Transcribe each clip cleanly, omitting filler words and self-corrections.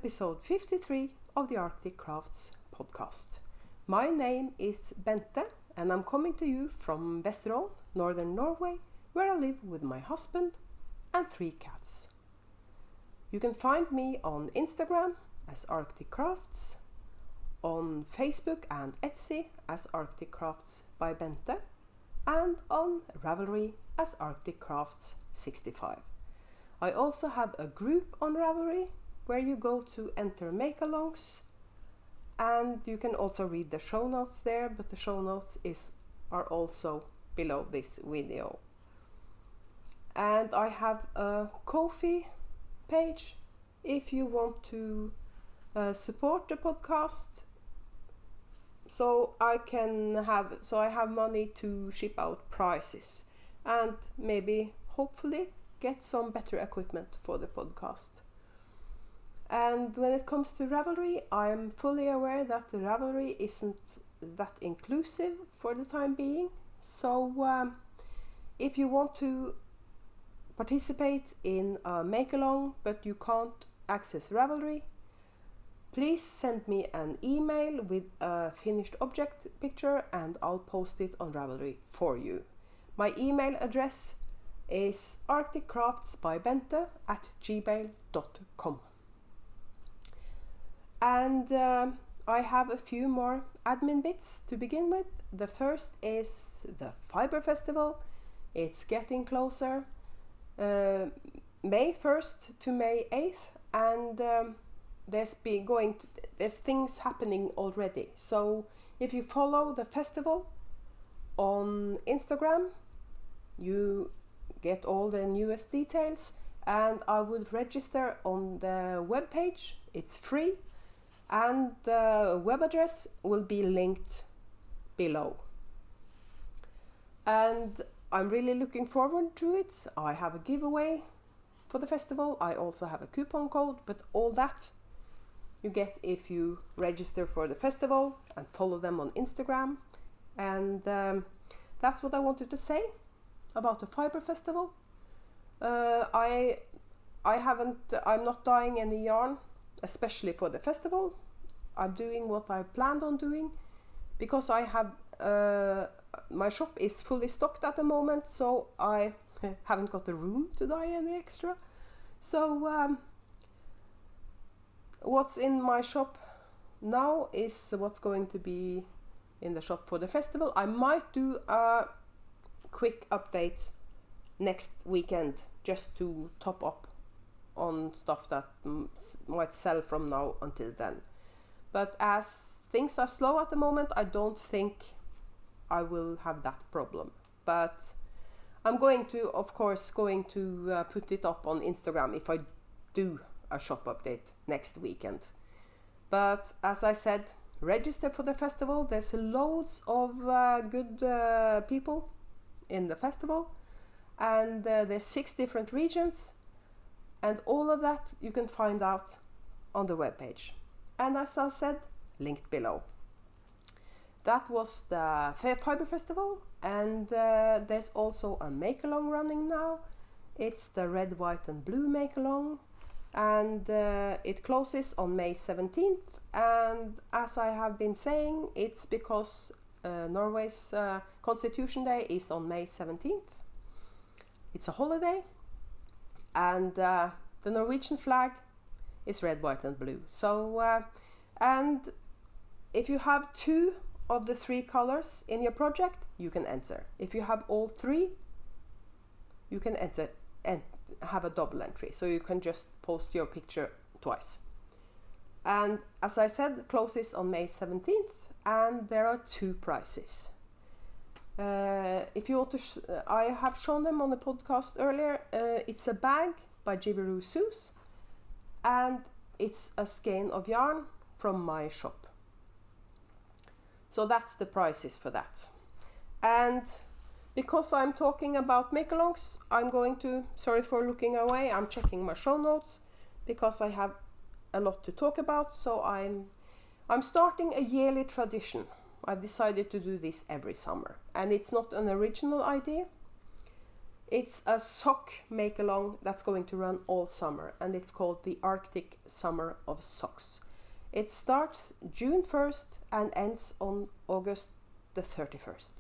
episode 53 of the Arctic Crafts podcast. My name is Bente and I'm coming to you from Vesterålen, northern Norway, where I live with my husband and 3 cats. You can find me on Instagram as Arctic Crafts, on Facebook and Etsy as Arctic Crafts by Bente, and on Ravelry as Arctic Crafts 65. I also have a group on Ravelry where you go to enter make-alongs, and you can also read the show notes there, but the show notes are also below this video. And I have a Ko-fi page if you want to support the podcast, so I have money to ship out prizes and maybe hopefully get some better equipment for the podcast. And when it comes to Ravelry, I'm fully aware that the Ravelry isn't that inclusive for the time being. So if you want to participate in a make-along but you can't access Ravelry, please send me an email with a finished object picture and I'll post it on Ravelry for you. My email address is arcticcraftsbybente@gmail.com. And I have a few more admin bits to begin with. The first is the Fiber Festival. It's getting closer. May 1st to May 8th, and there's things happening already. So if you follow the festival on Instagram, you get all the newest details, and I would register on the webpage. It's free, and the web address will be linked below. And I'm really looking forward to it. I have a giveaway for the festival. I also have a coupon code, but all that you get if you register for the festival and follow them on Instagram. And that's what I wanted to say about the Fiber Festival. I'm not dyeing any yarn, especially for the festival. I'm doing what I planned on doing because I have my shop is fully stocked at the moment, so I haven't got the room to dye any extra. So what's in my shop now is what's going to be in the shop for the festival. I might do a quick update next weekend just to top up on stuff that might sell from now until then. But as things are slow at the moment, I don't think I will have that problem. But I'm of course going to put it up on Instagram if I do a shop update next weekend. But as I said, register for the festival. There's loads of good people in the festival, and there's 6 different regions, and all of that you can find out on the webpage. And as I said, linked below. That was the Fiber Festival, and there's also a make-along running now. It's the Red, White and Blue make-along, and it closes on May 17th. And as I have been saying, it's because Norway's Constitution Day is on May 17th. It's a holiday, and the Norwegian flag is red, white and blue. So and if you have 2 of the 3 colors in your project, you can enter. If you have all 3, you can enter and have a double entry, so you can just post your picture twice. And as I said, closes on May 17th, and there are 2 prizes. If you want to, I have shown them on the podcast earlier. It's a bag by Jibberoo Soos, and it's a skein of yarn from my shop. So that's the prices for that. And because I'm talking about make-alongs, sorry for looking away, I'm checking my show notes because I have a lot to talk about. So I'm starting a yearly tradition. I've decided to do this every summer, and it's not an original idea. It's a sock make-along that's going to run all summer, and it's called the Arctic Summer of Socks. It starts June 1st and ends on August the 31st.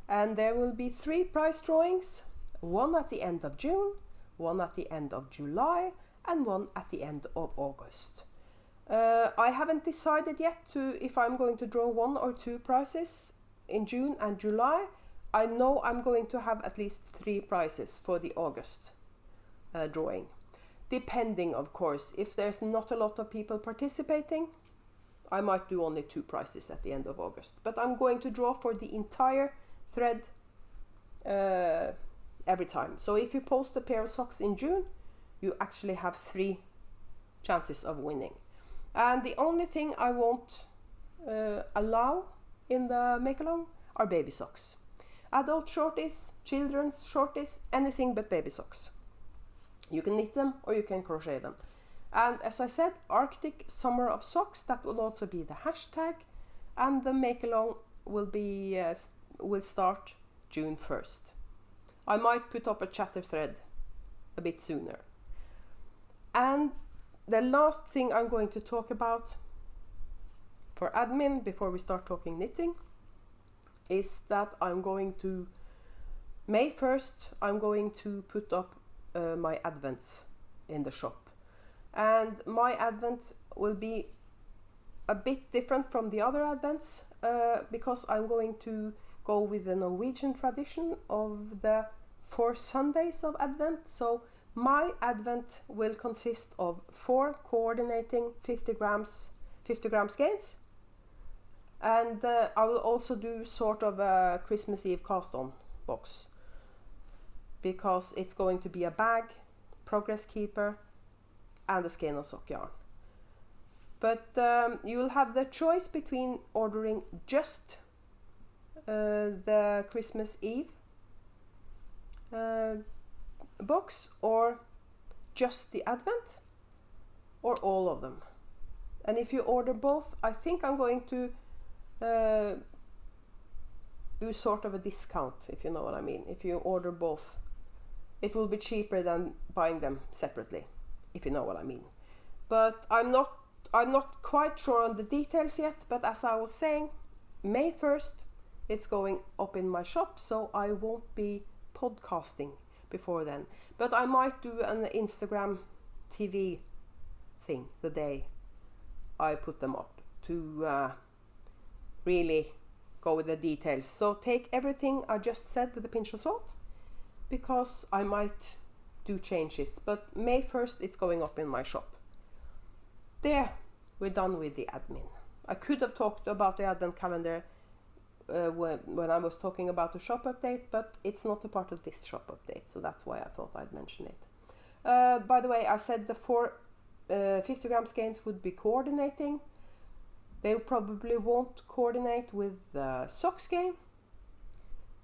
And there will be 3 prize drawings, one at the end of June, one at the end of July, and one at the end of August. I haven't decided yet if I'm going to draw 1 or 2 prizes in June and July. I know I'm going to have at least 3 prizes for the August drawing. Depending, of course, if there's not a lot of people participating, I might do only 2 prizes at the end of August. But I'm going to draw for the entire thread every time. So if you post a pair of socks in June, you actually have 3 chances of winning. And the only thing I won't allow in the make-along are baby socks. Adult shorties, children's shorties, anything but baby socks. You can knit them or you can crochet them. And as I said, Arctic Summer of Socks, that will also be the hashtag. And the make-along will start June 1st. I might put up a chatter thread a bit sooner. And the last thing I'm going to talk about for admin before we start talking knitting is that May 1st, I'm going to put up my advents in the shop. And my advent will be a bit different from the other advents because I'm going to go with the Norwegian tradition of the 4 Sundays of Advent. So my advent will consist of 4 coordinating 50 gram skeins. And I will also do sort of a Christmas Eve cast on box, because it's going to be a bag, progress keeper, and a skein of sock yarn. But you will have the choice between ordering just the Christmas Eve box, or just the Advent, or all of them. And if you order both, I think I'm going to do sort of a discount, if you know what I mean. If you order both, it will be cheaper than buying them separately, if you know what I mean. But I'm not quite sure on the details yet, but as I was saying, May 1st it's going up in my shop, so I won't be podcasting before then. But I might do an Instagram TV thing the day I put them up to really go with the details. So take everything I just said with a pinch of salt, because I might do changes. But May 1st it's going up in my shop. There, we're done with the admin. I could have talked about the advent calendar when I was talking about the shop update, but it's not a part of this shop update, so that's why I thought I'd mention it. By the way, I said the 4 50 gram skeins would be coordinating. They probably won't coordinate with the sock skein,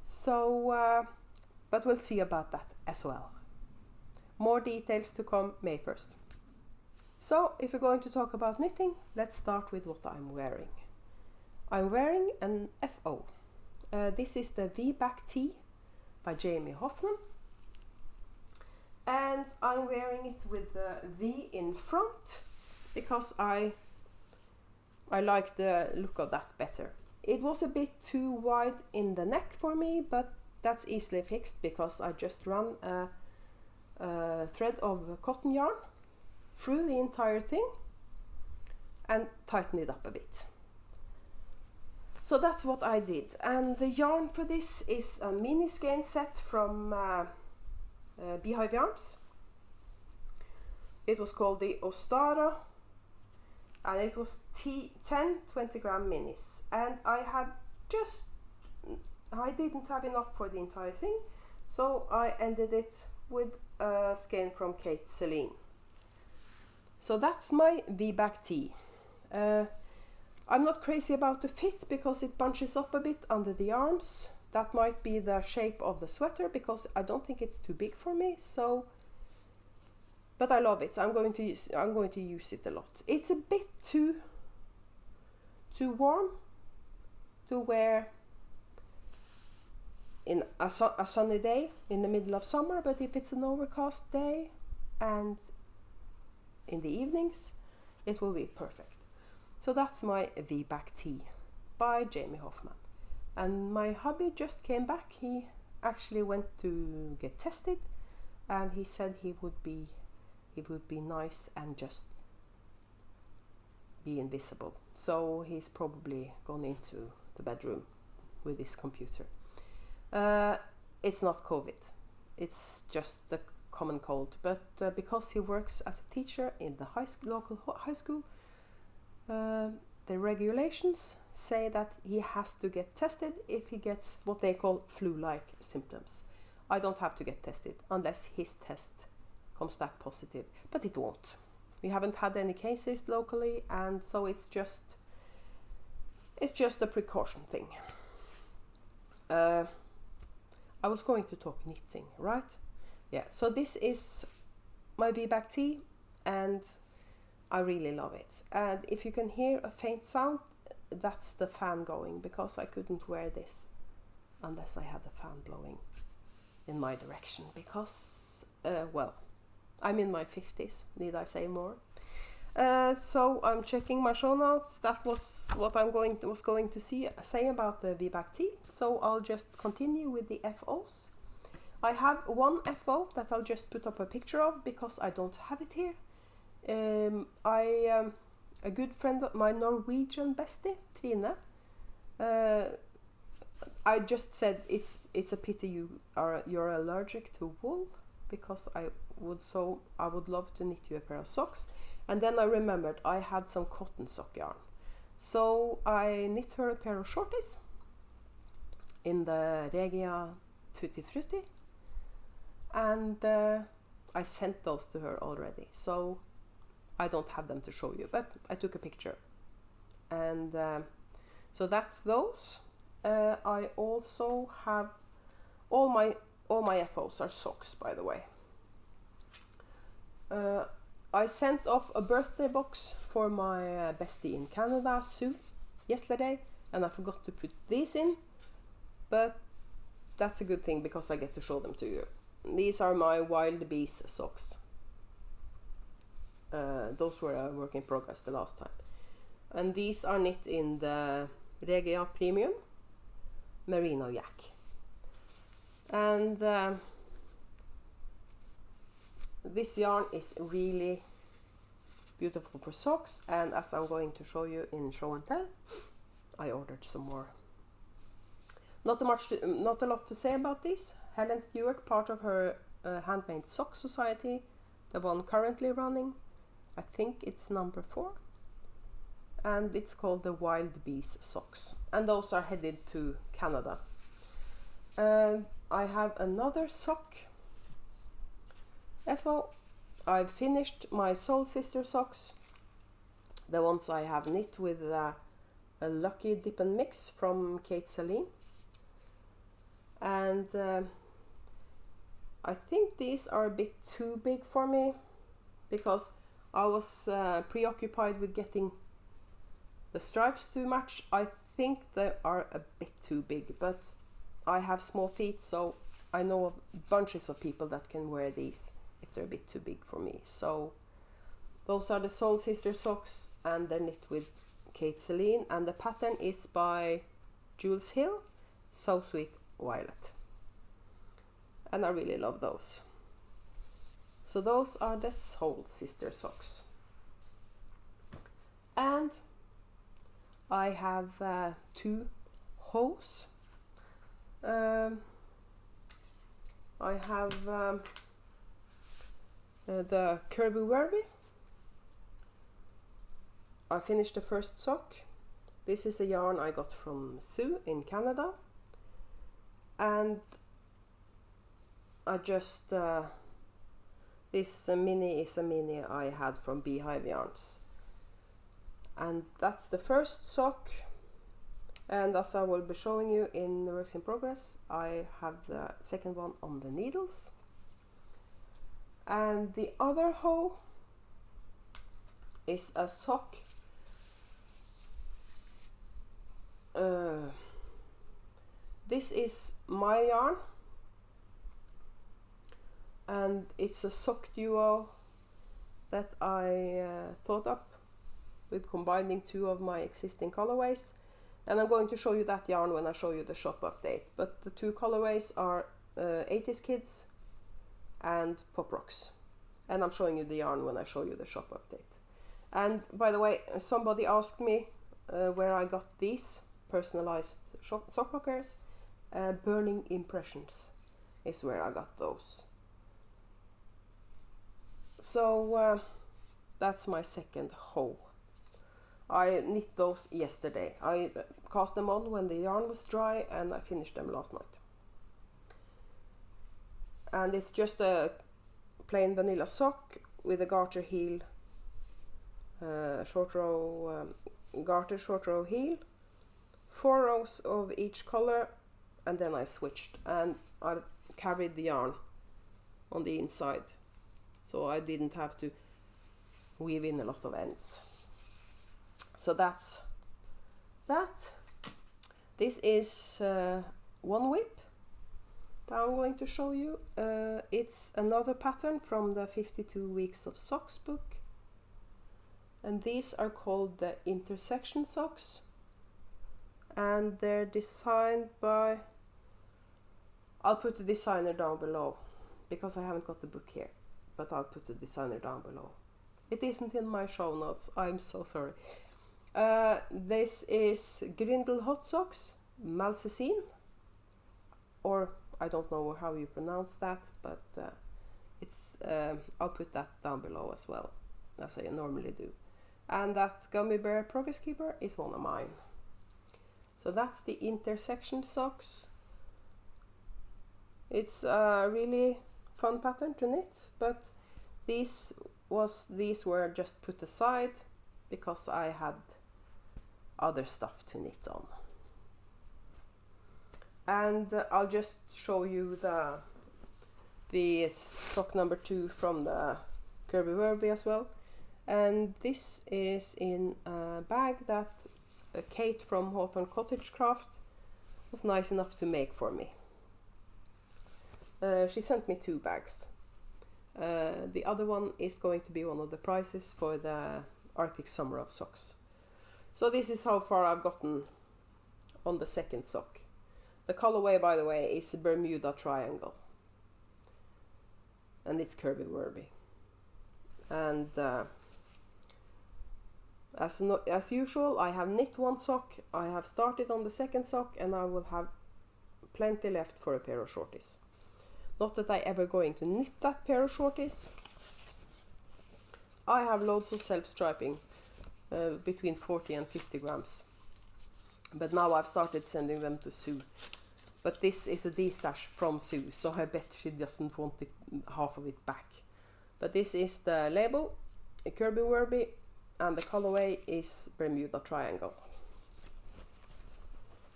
so but we'll see about that as well. More details to come May 1st. So if we're going to talk about knitting, let's start with what I'm wearing. I'm wearing an FO. This is the V-back tee by Jamie Hoffman. And I'm wearing it with the V in front because I like the look of that better. It was a bit too wide in the neck for me, but that's easily fixed because I just run a thread of cotton yarn through the entire thing and tighten it up a bit. So that's what I did. And the yarn for this is a mini skein set from Beehive Yarns. It was called the Ostara, and it was 10 20 gram minis. And I didn't have enough for the entire thing, so I ended it with a skein from Kate Celine. So that's my V-back tee. I'm not crazy about the fit because it bunches up a bit under the arms. That might be the shape of the sweater because I don't think it's too big for me. So, but I love it. I'm going to use it a lot. It's a bit too warm to wear in a sunny day in the middle of summer, but if it's an overcast day and in the evenings, it will be perfect. So that's my V-back tea by Jamie Hoffman. And my hubby just came back. He actually went to get tested, and he said it would be nice and just be invisible. So he's probably gone into the bedroom with his computer. It's not COVID, it's just the common cold, but because he works as a teacher in the local high school, the regulations say that he has to get tested if he gets what they call flu-like symptoms. I don't have to get tested unless his test comes back positive, but it won't. We haven't had any cases locally, and so it's just a precaution thing. I was going to talk knitting, right? Yeah, so this is my V-back tea, and I really love it. And if you can hear a faint sound, that's the fan going, because I couldn't wear this unless I had the fan blowing in my direction, because, well, I'm in my 50s, need I say more? So I'm checking my show notes. That was what I was going to say about the V-back tea. So I'll just continue with the FOs. I have one FO that I'll just put up a picture of because I don't have it here. A good friend of my Norwegian bestie, Trine. I just said it's a pity you're allergic to wool, because I would love to knit you a pair of socks. And then I remembered I had some cotton sock yarn. So I knit her a pair of shorties in the Regia Tutti Frutti. And I sent those to her already. So I don't have them to show you, but I took a picture. And so that's those. I also have all my FOs are socks, by the way. I sent off a birthday box for my bestie in Canada, Sue, yesterday, and I forgot to put these in, but that's a good thing because I get to show them to you. These are my Wild Bees socks. Those were a work in progress the last time. And these are knit in the Regia Premium Merino Yak. And this yarn is really beautiful for socks, and as I'm going to show you in show and tell, I ordered some more. Not a lot to say about this. Helen Stewart, part of her Handmade Sock Society, the one currently running. I think it's number 4. And it's called the Wild Bees socks. And those are headed to Canada. I have another sock FO. I've finished my Soul Sister socks. The ones I have knit with a Lucky Dip and Mix from Cieslak. And I think these are a bit too big for me because I was preoccupied with getting the stripes to match. I think they are a bit too big, but I have small feet, so I know of bunches of people that can wear these if they're a bit too big for me. So those are the Soul Sister socks, and they're knit with Cieslak, and the pattern is by Jooles Hill, So Sweet Violet. And I really love those. So those are the Soul Sister socks. And I have 2 hose. I have the Kirby Wirby. I finished the first sock. This is a yarn I got from Sue in Canada. And I just this mini is a mini I had from Beehive Yarns, and that's the first sock. And as I will be showing you in the works in progress, I have the second one on the needles. And the other hoe is a sock this is my yarn, and it's a sock duo that I thought up with combining two of my existing colorways, and I'm going to show you that yarn when I show you the shop update. But the two colorways are 80s Kids and Pop Rocks, and I'm showing you the yarn when I show you the shop update. And by the way, somebody asked me where I got these personalized sock pockers. Burning Impressions is where I got those. So that's my second hoe. I knit those yesterday. I cast them on when the yarn was dry, and I finished them last night. And it's just a plain vanilla sock with a garter heel, short row garter, short row heel, 4 rows of each color, and then I switched and I carried the yarn on the inside, so I didn't have to weave in a lot of ends. So that's that. This is one whip that I'm going to show you. It's another pattern from the 52 Weeks of Socks book, and these are called the intersection socks, and they're designed by, I'll put the designer down below because I haven't got the book here, but I'll put the designer down below. It isn't in my show notes, I'm so sorry. This is Grindel Hot Socks, Marceline, or I don't know how you pronounce that, but it's I'll put that down below as well, as I normally do. And that Gummy Bear Progress Keeper is one of mine. So that's the intersection socks. It's a really fun pattern to knit, but these were just put aside because I had other stuff to knit on. And I'll just show you the sock number 2 from the Kirby Wirby as well. And this is in a bag that Kate from Hawthorne Cottage Craft was nice enough to make for me. She sent me 2 bags. The other one is going to be one of the prizes for the Arctic Summer of Socks. So this is how far I've gotten on the second sock. The colorway, by the way, is a Bermuda Triangle, and it's Kirby Wirby. And as usual, I have knit one sock, I have started on the second sock, and I will have plenty left for a pair of shorties. Not that I ever going to knit that pair of shorties. I have loads of self-striping, between 40 and 50 grams. But now I've started sending them to Sue. But this is a D-stash from Sue, so I bet she doesn't want it, half of it back. But this is the label, a Kirby Wirby, and the colorway is Bermuda Triangle.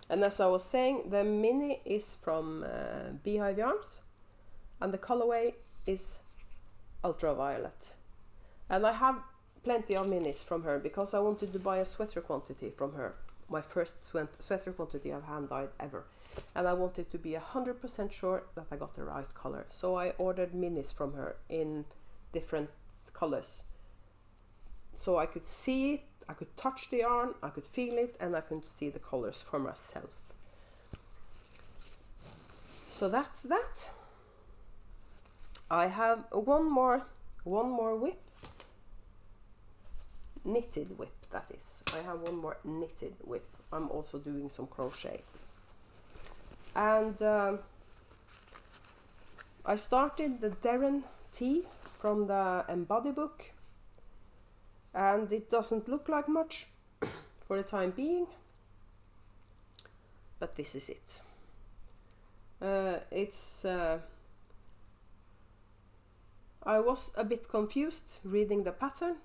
And as I was saying, the mini is from Beehive Yarns, and the colorway is Ultraviolet. And I have plenty of minis from her because I wanted to buy a sweater quantity from her. My first sweater quantity I've hand-dyed ever. And I wanted to be 100% sure that I got the right color. So I ordered minis from her in different colors. So I could see it, I could touch the yarn, I could feel it, and I could see the colors for myself. So that's that. I have one more whip. Knitted whip, that is. I have one more knitted whip. I'm also doing some crochet. And I started the Deren tee from the Embody book. And it doesn't look like much for the time being. But this is it. I was a bit confused reading the pattern,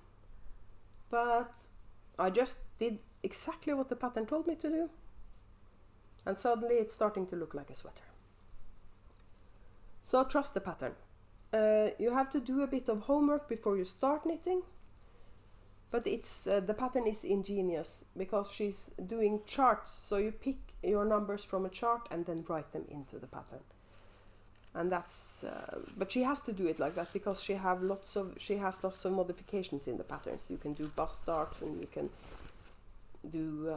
but I just did exactly what the pattern told me to do, and suddenly it's starting to look like a sweater. So trust the pattern. You have to do a bit of homework before you start knitting, but it's the pattern is ingenious because she's doing charts. So you pick your numbers from a chart and then write them into the pattern. And that's but she has to do it like that because she has lots of modifications in the patterns. You can do bust darts and you can do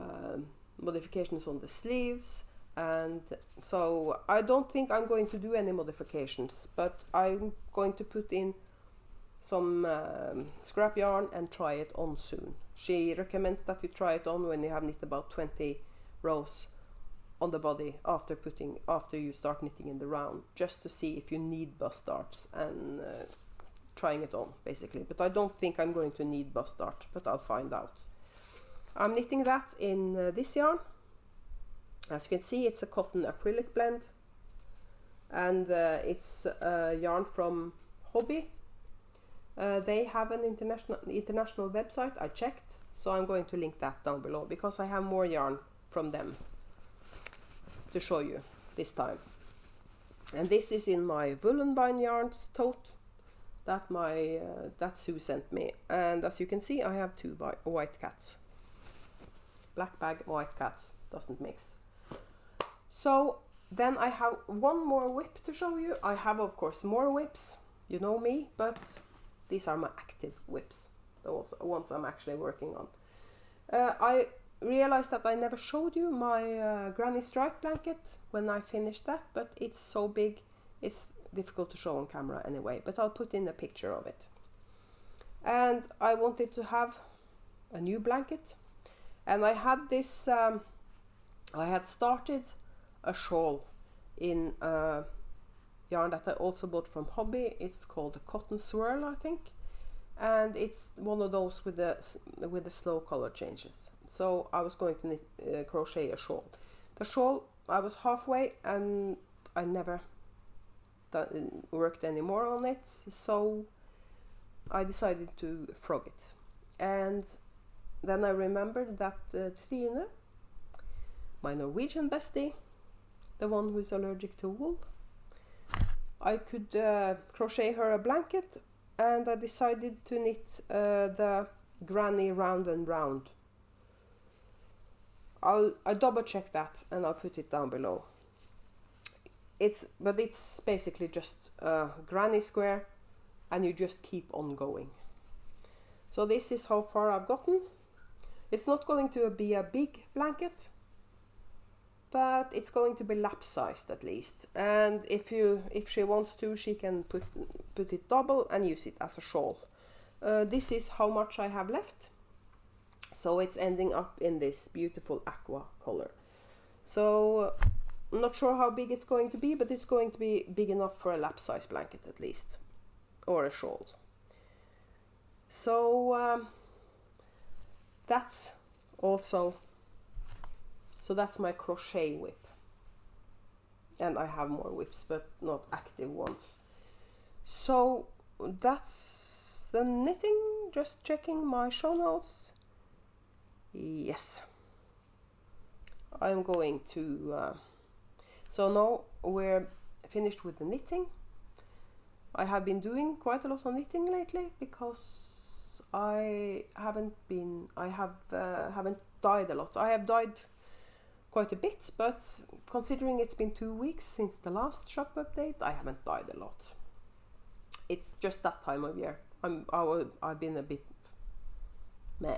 modifications on the sleeves, and so I don't think I'm going to do any modifications, but I'm going to put in some scrap yarn and try it on soon. She recommends that you try it on when you have knit about 20 rows on the body after you start knitting in the round, just to see if you need bust darts and trying it on basically. But I don't think I'm going to need bust dart, but I'll find out. I'm knitting that in this yarn. As you can see, it's a cotton acrylic blend, and it's a yarn from Hobby. They have an international website. I checked, so I'm going to link that down below because I have more yarn from them to show you this time. And this is in my Woolenbein yarns tote that Sue sent me. And as you can see, I have 2 white cats. Black bag, white cats, doesn't mix. So then I have one more whip to show you. I have of course more whips, you know me, but these are my active whips, the ones I'm actually working on. I realized that I never showed you my granny stripe blanket when I finished that, but it's so big it's difficult to show on camera anyway, but I'll put in a picture of it. And I wanted to have a new blanket, and I had this I had started a shawl in a yarn that I also bought from Hobby. It's called a cotton swirl, I think, and it's one of those with the slow color changes. So I was going to knit, crochet a shawl. The shawl, I was halfway and I never worked anymore on it, so I decided to frog it. And then I remembered that Trine, my Norwegian bestie, the one who's allergic to wool, I could crochet her a blanket, and I decided to knit the granny round and round. I'll double check that and I'll put it down below. It's basically just a granny square, and you just keep on going. So this is how far I've gotten. It's not going to be a big blanket, but it's going to be lap sized at least. And if she wants to, she can put it double and use it as a shawl. This is how much I have left. So it's ending up in this beautiful aqua color. So I'm not sure how big it's going to be, but it's going to be big enough for a lap size blanket at least, or a shawl. So that's also, so that's my crochet whip. And I have more whips, but not active ones. So that's the knitting. Just checking my show notes. Yes. I'm going to, so now we're finished with the knitting. I have been doing quite a lot of knitting lately because I haven't dyed a lot. I have dyed quite a bit, but considering it's been 2 weeks since the last shop update, I haven't dyed a lot. It's just that time of year. I've been a bit meh.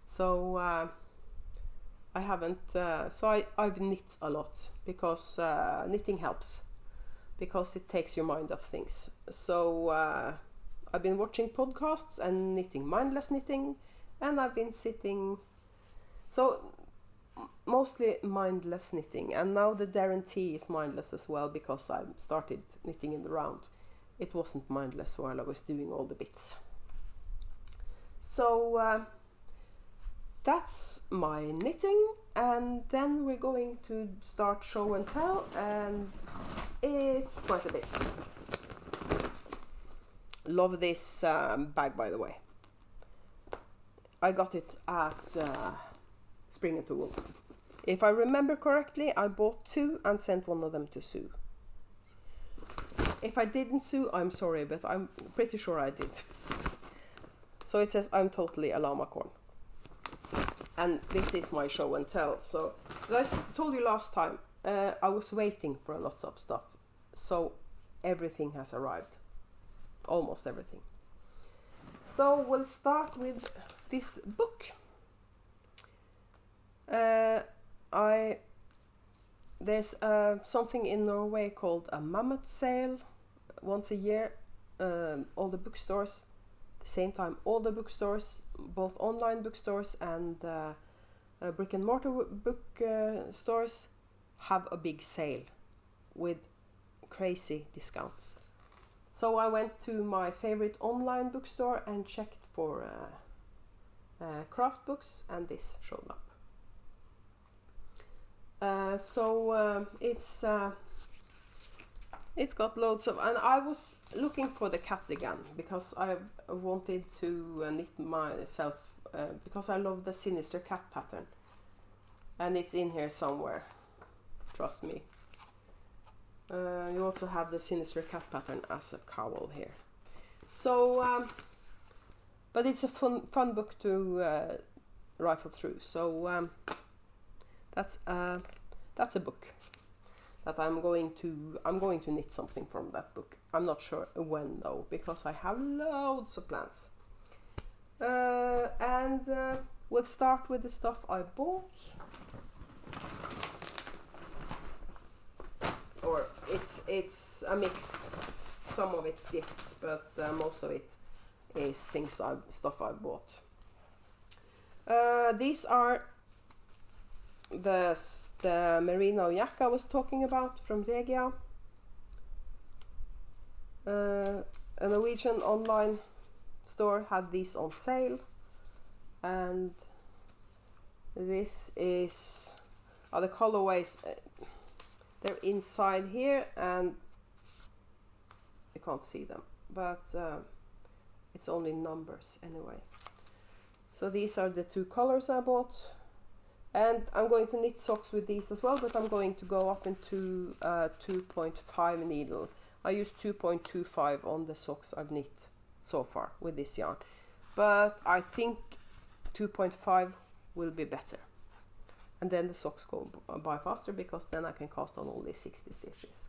So I haven't. So I've knit a lot because knitting helps, because it takes your mind off things. So I've been watching podcasts and knitting, mindless knitting, and I've been sitting. So mostly mindless knitting, and now the Deren tea is mindless as well because I started knitting in the round. It wasn't mindless while I was doing all the bits. So that's my knitting, and then we're going to start show and tell, and it's quite a bit. Love this bag, by the way. I got it at Spring and Wool. If I remember correctly, I bought 2 and sent one of them to Sue. If I didn't, Sue, I'm sorry, but I'm pretty sure I did. So it says, I'm totally a llama corn. And this is my show and tell. So, as I told you last time, I was waiting for a lot of stuff. So, everything has arrived. Almost everything. So, we'll start with this book. There's something in Norway called a mammoth sale once a year. All the bookstores, the same time, all the bookstores, both online bookstores and brick and mortar bookstores, have a big sale with crazy discounts. So I went to my favorite online bookstore and checked for craft books, and this showed up. It's got loads of, and I was looking for the cardigan because I wanted to knit myself because I love the sinister cat pattern, and it's in here somewhere, trust me. You also have the sinister cat pattern as a cowl here. So, but it's a fun book to rifle through. So that's a book that I'm going to knit something from that book. I'm not sure when though, because I have loads of plans. And we'll start with the stuff I bought. Or it's a mix. Some of it's gifts, but most of it is stuff I bought. These are the merino yak I was talking about from Regia. A Norwegian online store had these on sale, and this is the colorways. They're inside here, and you can't see them, but it's only numbers anyway. So these are the two colors I bought. And I'm going to knit socks with these as well, but I'm going to go up into 2.5 needle. I used 2.25 on the socks I've knit so far with this yarn. But I think 2.5 will be better. And then the socks go by faster, because then I can cast on only 60 stitches.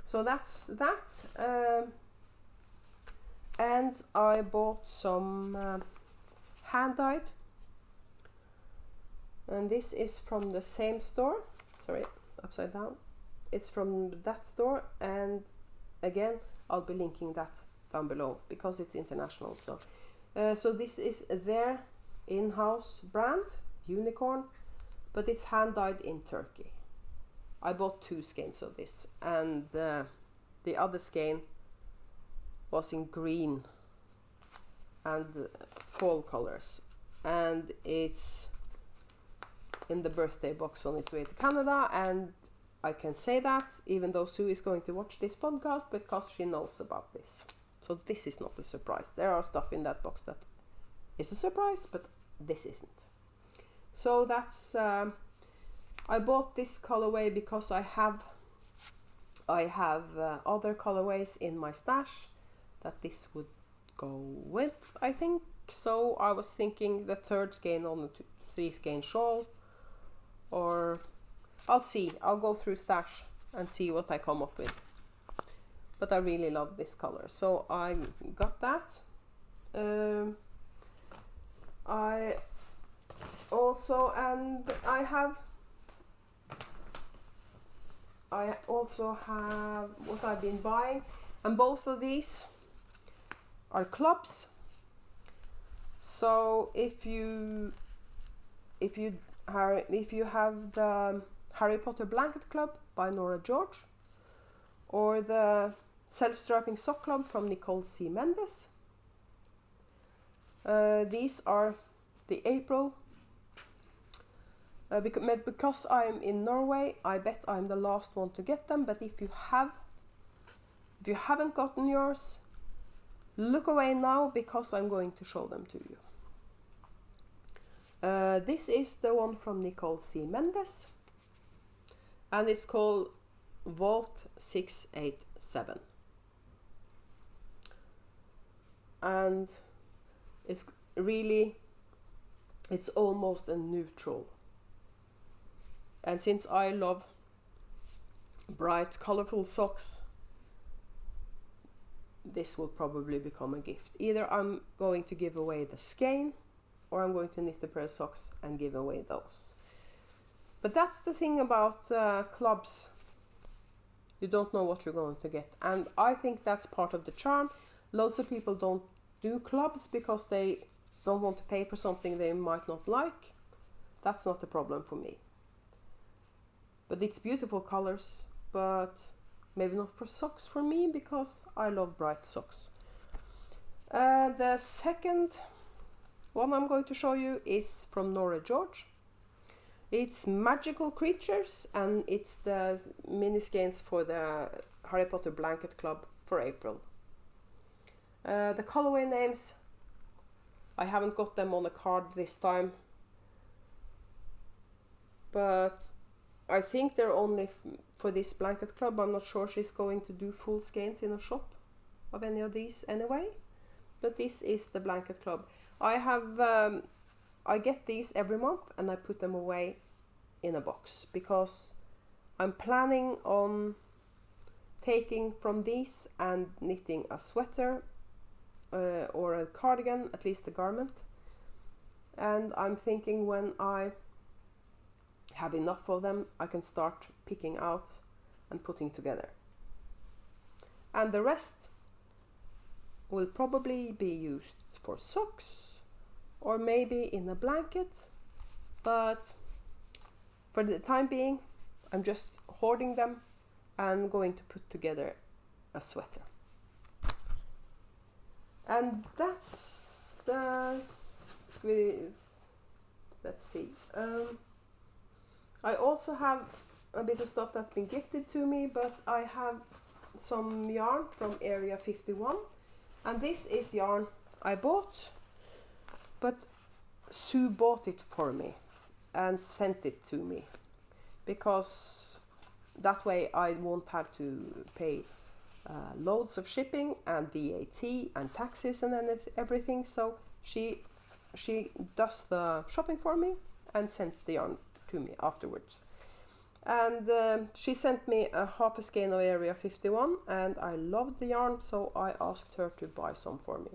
So that's that. And I bought some hand-dyed. And this is from the same store. Sorry, upside down. It's from that store, and again, I'll be linking that down below because it's international. So this is their in-house brand, Unicorn, but it's hand-dyed in Turkey. I bought 2 skeins of this, and the other skein was in green and fall colors, and it's in the birthday box on its way to Canada. And I can say that even though Sue is going to watch this podcast, because she knows about this. So this is not a surprise. There are stuff in that box that is a surprise, but this isn't. So that's I bought this colorway because I have other colorways in my stash that this would go with, I think. So I was thinking the 3rd skein on the 3 skein shawl, or I'll see. I'll go through stash and see what I come up with. But I really love this color, so I got that. I also have what I've been buying, and both of these are clubs. So if you have the Harry Potter Blanket Club by Nora George, or the Self-Striping Sock Club from Nicole C. Mendes, these are the April. Because I'm in Norway, I bet I'm the last one to get them. But if you haven't gotten yours, look away now, because I'm going to show them to you. This is the one from Nicole C. Mendes, and it's called Vault 687. And It's really, it's almost a neutral. And since I love bright, colorful socks, this will probably become a gift. Either I'm going to give away the skein, or I'm going to knit a pair of socks and give away those. But that's the thing about clubs. You don't know what you're going to get. And I think that's part of the charm. Loads of people don't do clubs because they don't want to pay for something they might not like. That's not a problem for me. But it's beautiful colors, but maybe not for socks for me, because I love bright socks. The second one I'm going to show you is from Nora George. It's Magical Creatures, and it's the mini skeins for the Harry Potter Blanket Club for April. The colorway names, I haven't got them on a card this time, but I think they're only for this blanket club. I'm not sure she's going to do full skeins in a shop of any of these anyway, but this is the blanket club. I get these every month and I put them away in a box, because I'm planning on taking from these and knitting a sweater or a cardigan, at least a garment. And I'm thinking when I have enough of them, I can start picking out and putting together. And the rest will probably be used for socks or maybe in a blanket, but for the time being I'm just hoarding them and going to put together a sweater. And that's the, let's see, I also have a bit of stuff that's been gifted to me, but I have some yarn from Area 51, and this is yarn I bought, but Sue bought it for me and sent it to me, because that way I won't have to pay loads of shipping and VAT and taxes and everything. So she does the shopping for me and sends the yarn to me afterwards. And she sent me a half a skein of Area 51, and I loved the yarn, so I asked her to buy some for me.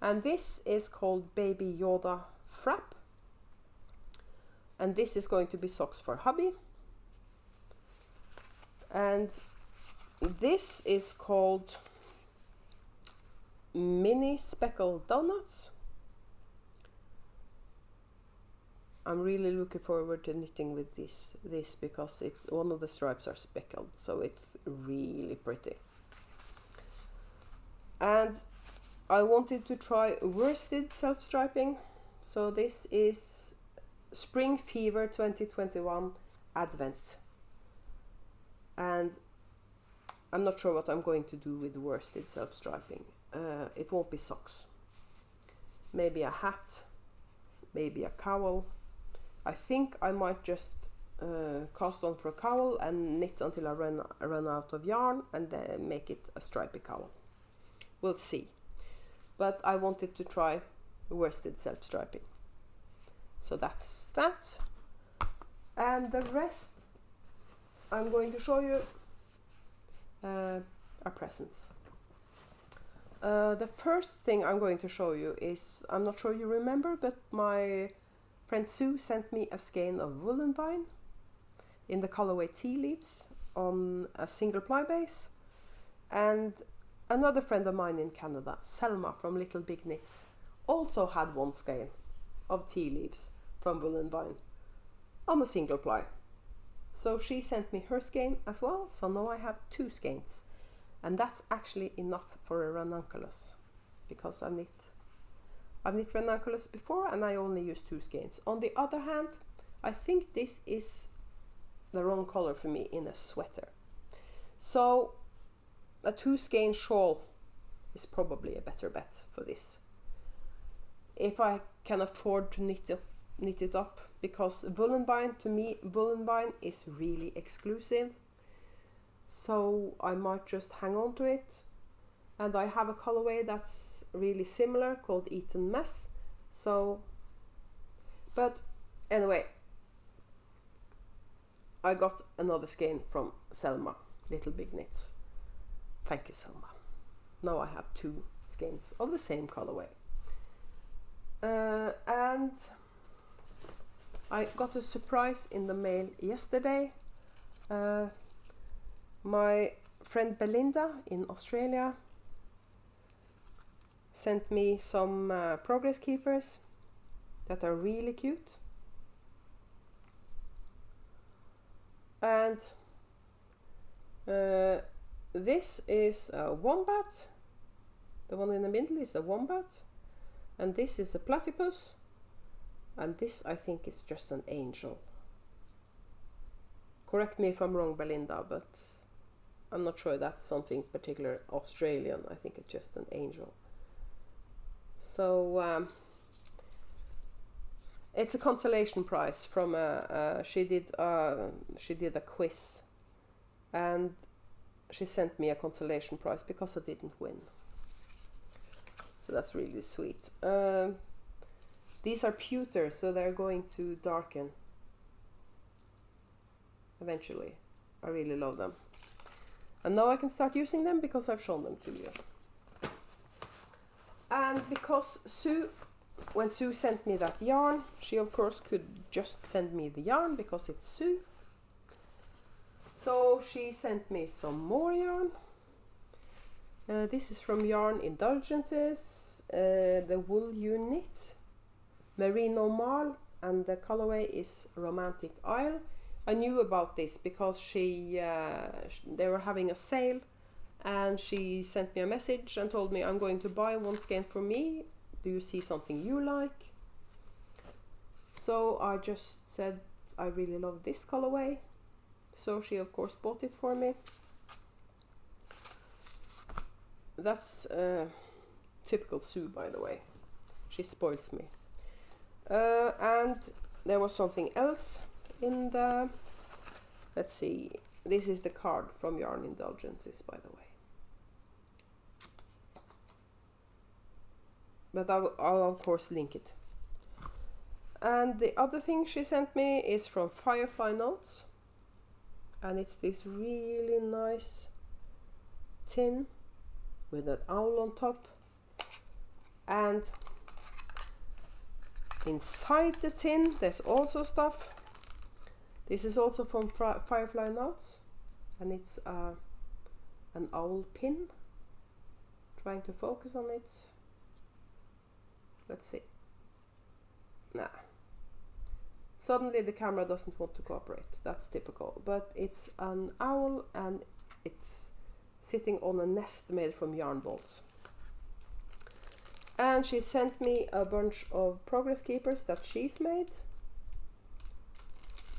And this is called Baby Yoda Frap, and this is going to be socks for hubby. And this is called Mini Speckled Donuts. I'm really looking forward to knitting with this because it's one of the stripes are speckled, so it's really pretty. And I wanted to try worsted self-striping, so this is Spring Fever 2021 Advent, and I'm not sure what I'm going to do with worsted self-striping. It won't be socks. Maybe a hat, maybe a cowl. I think I might just cast on for a cowl and knit until I run out of yarn, and then make it a stripy cowl. We'll see. But I wanted to try worsted self-striping. So that's that. And the rest I'm going to show you are presents. The first thing I'm going to show you is, I'm not sure you remember, but my friend Sue sent me a skein of woolen vine in the colorway Tea Leaves on a single ply base. And another friend of mine in Canada, Selma from Little Big Knits, also had one skein of Tea Leaves from woolen vine on a single ply. So she sent me her skein as well, so now I have two skeins. And that's actually enough for a ranunculus, because I've knit ranunculus before and I only use two skeins. On the other hand, I think this is the wrong color for me in a sweater. So a 2 skein shawl is probably a better bet for this, if I can afford to knit it up, because woolen vine, to me, woolen vine is really exclusive. So I might just hang on to it. And I have a colorway that's really similar called Eton Mess, So, but anyway, I got another skein from Selma, Little Big Knits. Thank you, Selma. Now I have 2 skeins of the same colorway. And I got a surprise in the mail yesterday. My friend Belinda in Australia sent me some progress keepers that are really cute. And this is a wombat. The one in the middle is a wombat. And this is a platypus. And this, I think, is just an angel. Correct me if I'm wrong, Belinda, but I'm not sure that's something particular Australian. I think it's just an angel. So it's a consolation prize from she did a quiz, and she sent me a consolation prize because I didn't win. So that's really sweet. These are pewter, so they're going to darken eventually. I really love them. And now I can start using them because I've shown them to you. And because when Sue sent me that yarn, she of course could just send me the yarn because it's Sue. So she sent me some more yarn. This is from Yarn Indulgences, the wool unit, Merino Marl, and the colorway is Romantic Isle. I knew about this because they were having a sale, and she sent me a message and told me, I'm going to buy 1 skein for me. Do you see something you like? So I just said I really love this colorway. So she of course bought it for me. That's typical Sue, by the way. She spoils me. And there was something else in the... Let's see. This is the card from Yarn Indulgences, by the way. But I'll of course link it. And the other thing she sent me is from Firefly Notes. And it's this really nice tin with an owl on top. And inside the tin there's also stuff. This is also from Firefly Notes. And it's an owl pin. Trying to focus on it. Let's see. Nah. Suddenly the camera doesn't want to cooperate. That's typical. But it's an owl and it's sitting on a nest made from yarn bolts. And she sent me a bunch of progress keepers that she's made.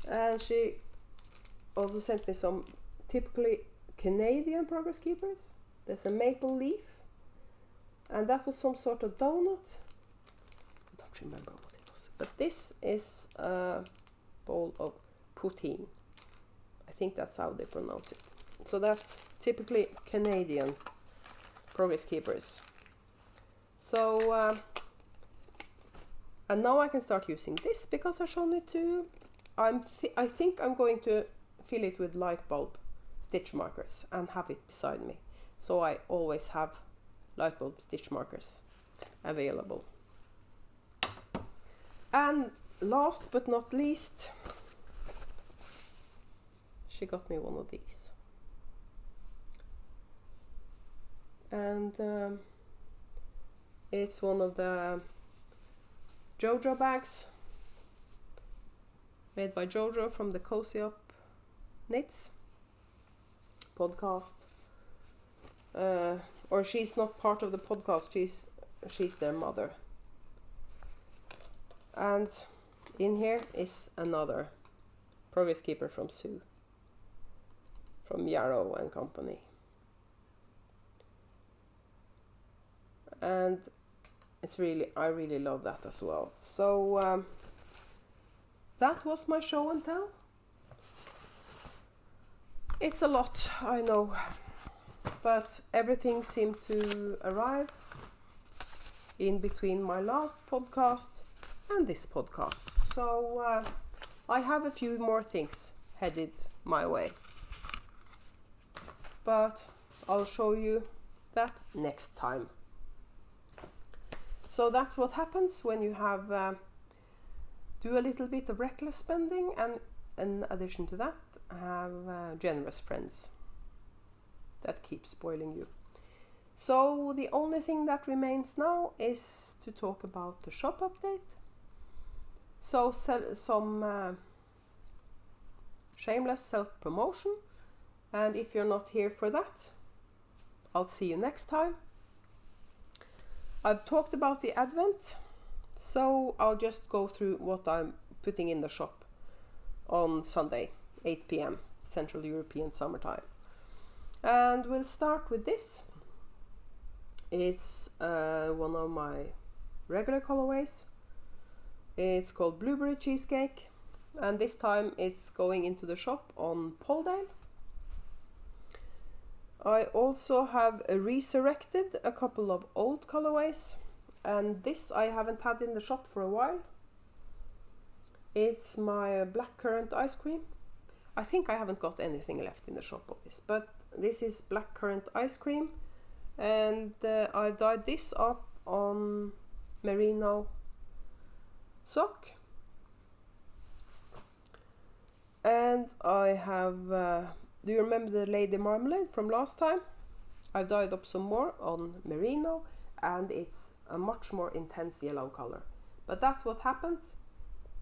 And she also sent me some typically Canadian progress keepers. There's a maple leaf. And that was some sort of donut. I don't remember what it was. But this is a bowl of poutine. I think that's how they pronounce it. So that's typically Canadian progress keepers. So, and now I can start using this because I've shown it to you. I think I'm going to fill it with light bulb stitch markers and have it beside me. So I always have light bulb stitch markers available. And last but not least, she got me one of these. And it's one of the JoJo bags made by JoJo from the Cozy Up Knits podcast. Or she's not part of the podcast, she's their mother. And in here is another progress keeper from Sue, from Yarrow and Company. And it's really, I really love that as well. So that was my show and tell. It's a lot, I know, but everything seemed to arrive. in between my last podcast and this podcast. So I have a few more things headed my way. But I'll show you that next time. So that's what happens when you have do a little bit of reckless spending, and in addition to that have generous friends that keep spoiling you. So the only thing that remains now is to talk about the shop update. So some shameless self-promotion, and if you're not here for that, I'll see you next time. I've talked about the advent, so I'll just go through what I'm putting in the shop on Sunday, 8 p.m. Central European Summertime. And we'll start with this. It's one of my regular colorways. It's called Blueberry Cheesecake, and this time it's going into the shop on Polldale. I also have resurrected a couple of old colorways, and this I haven't had in the shop for a while. It's my blackcurrant ice cream. I think I haven't got anything left in the shop of this, but this is blackcurrant ice cream, and I've dyed this up on merino sock. And I have, do you remember the Lady Marmalade from last time? I've dyed up some more on merino, and it's a much more intense yellow color. But that's what happens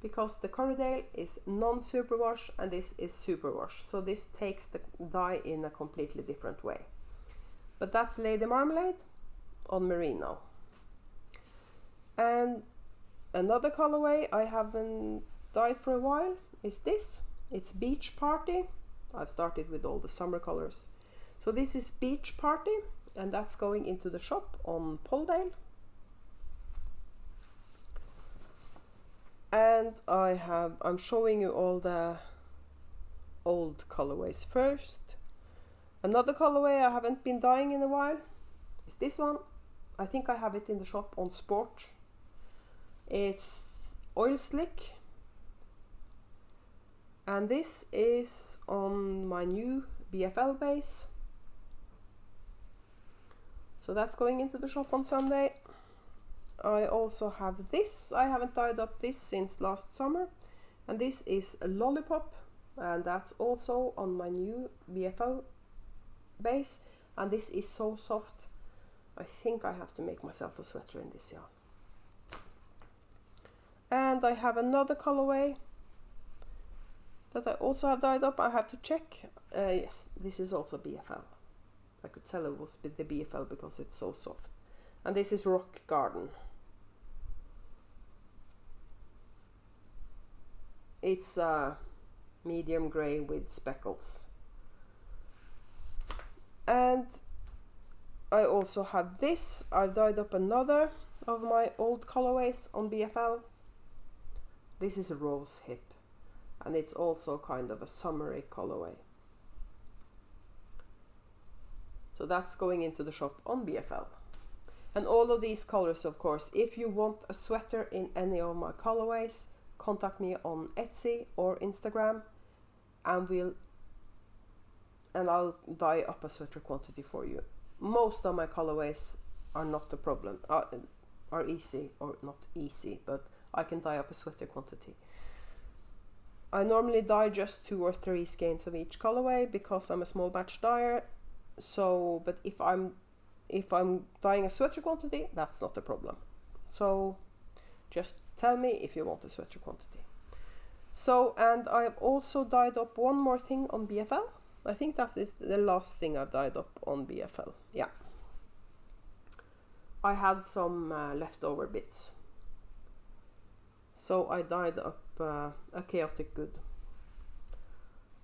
because the Corriedale is non-superwash and this is superwash. So this takes the dye in a completely different way. But that's Lady Marmalade on merino. And another colorway I haven't dyed for a while is this. It's Beach Party. I've started with all the summer colors. So this is Beach Party, and that's going into the shop on Polldale. And I'm showing you all the old colorways first. Another colorway I haven't been dyeing in a while is this one. I think I have it in the shop on Sport. It's Oil Slick, and this is on my new BFL base. So that's going into the shop on Sunday. I also have this. I haven't dyed up this since last summer, and this is a Lollipop, and that's also on my new BFL base, and this is so soft. I think I have to make myself a sweater in this yarn. And I have another colorway that I also have dyed up. I have to check. Yes, this is also BFL. I could tell it was the BFL because it's so soft. And this is Rock Garden. It's medium grey with speckles. And I also have this. I've dyed up another of my old colorways on BFL. This is a Rose Hip, and it's also kind of a summery colorway. So that's going into the shop on BFL. And all of these colors, of course, if you want a sweater in any of my colorways, contact me on Etsy or Instagram, and I'll dye up a sweater quantity for you. Most of my colorways are not a problem, are easy, or not easy, but I can dye up a sweater quantity. I normally dye just 2 or 3 skeins of each colorway because I'm a small batch dyer. So, but if I'm dyeing a sweater quantity, that's not a problem. So just tell me if you want a sweater quantity. So, and I've also dyed up one more thing on BFL. I think that is the last thing I've dyed up on BFL. Yeah. I had some leftover bits. So I dyed up a Chaotic Good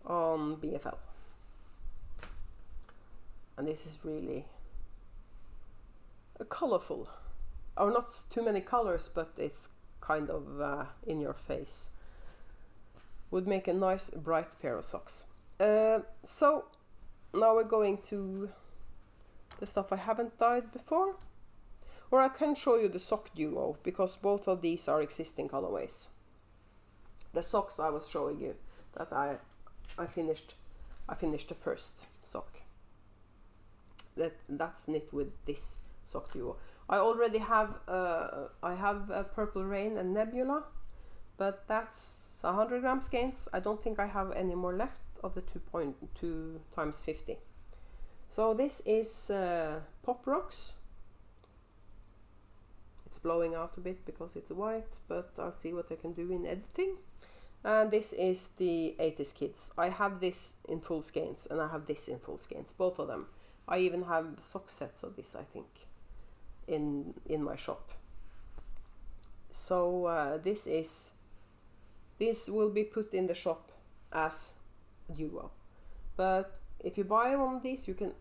on BFL. And this is really colorful. Or not too many colors, but it's kind of in your face. Would make a nice bright pair of socks. So now we're going to the stuff I haven't dyed before. Or I can show you the sock duo, because both of these are existing colorways. The socks I was showing you, that I finished the first sock. That's knit with this sock duo. I already have Purple Rain and Nebula, but that's 100 gram skeins. I don't think I have any more left of the 2.2 times 50. So this is Pop Rocks. It's blowing out a bit because it's white, but I'll see what I can do in editing. And this is the 80s Kids. I have this in full skeins and I have this in full skeins, both of them. I even have sock sets of this, I think, in my shop. So this will be put in the shop as a duo. But if you buy one of these, you can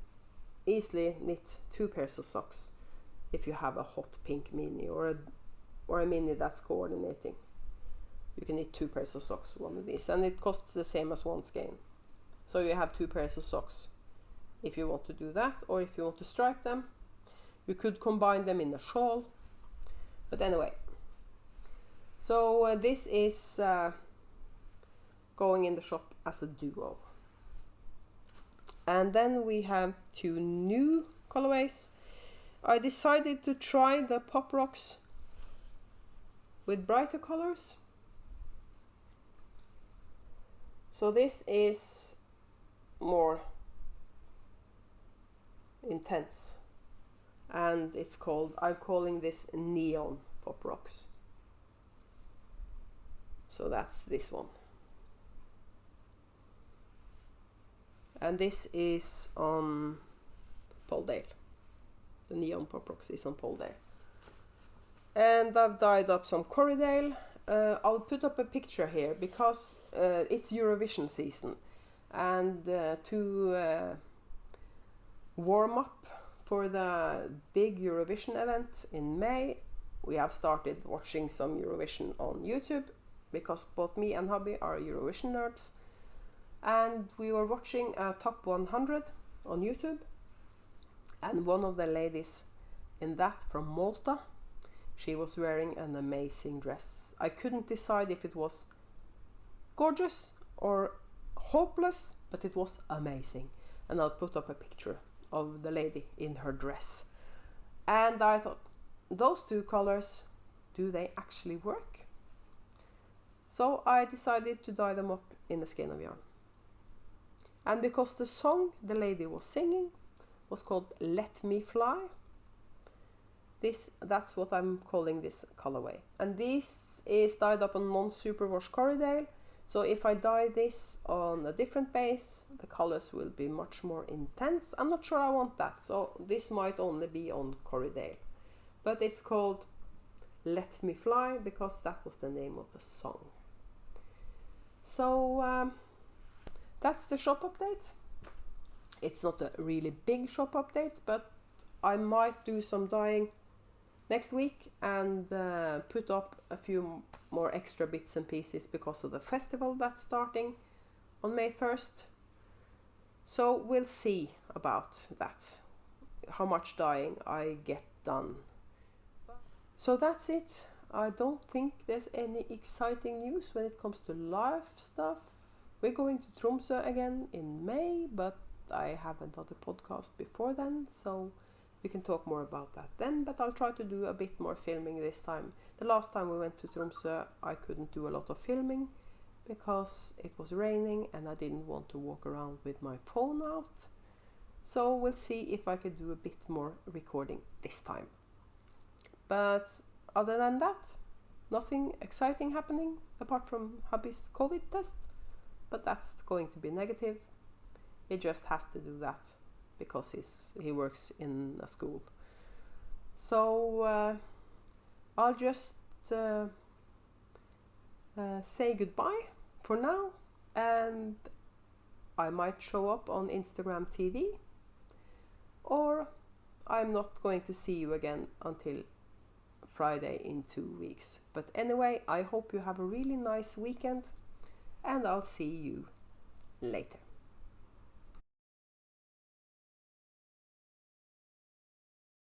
easily knit 2 pairs of socks if you have a hot pink mini or a mini that's coordinating. You can knit 2 pairs of socks one of these, and it costs the same as one skein. So you have 2 pairs of socks if you want to do that, or if you want to stripe them. You could combine them in a shawl. But anyway, so this is going in the shop as a duo. And then we have 2 new colorways. I decided to try the Pop Rocks with brighter colors. So this is more intense, and I'm calling this Neon Pop Rocks. So that's this one. And this is on Poledale. The Neon Pop Rocks is on Poledale. And I've dyed up some Corriedale. I'll put up a picture here because it's Eurovision season. And to warm up for the big Eurovision event in May, we have started watching some Eurovision on YouTube, because both me and hubby are Eurovision nerds. And we were watching a top 100 on YouTube, and one of the ladies in that, from Malta, she was wearing an amazing dress. I couldn't decide if it was gorgeous or hopeless, but it was amazing. And I'll put up a picture of the lady in her dress. And I thought, those 2 colors, do they actually work? So I decided to dye them up in a skein of yarn. And because the song the lady was singing was called Let Me Fly, that's what I'm calling this colorway. And this is dyed up on non-superwash Corriedale. So if I dye this on a different base, the colors will be much more intense. I'm not sure I want that, so this might only be on Corriedale. But it's called Let Me Fly because that was the name of the song. So that's the shop update. It's not a really big shop update, but I might do some dyeing next week and put up a few more extra bits and pieces because of the festival that's starting on May 1st. So we'll see about that, how much dyeing I get done. So that's it. I don't think there's any exciting news when it comes to live stuff. We're going to Tromsø again in May, but I have another podcast before then, so we can talk more about that then, but I'll try to do a bit more filming this time. The last time we went to Tromsø, I couldn't do a lot of filming because it was raining and I didn't want to walk around with my phone out. So we'll see if I could do a bit more recording this time. But other than that, nothing exciting happening apart from hubby's COVID test, but that's going to be negative. He just has to do that because he works in a school. So I'll just say goodbye for now, and I might show up on Instagram TV, or I'm not going to see you again until Friday in 2 weeks. But anyway, I hope you have a really nice weekend, and I'll see you later.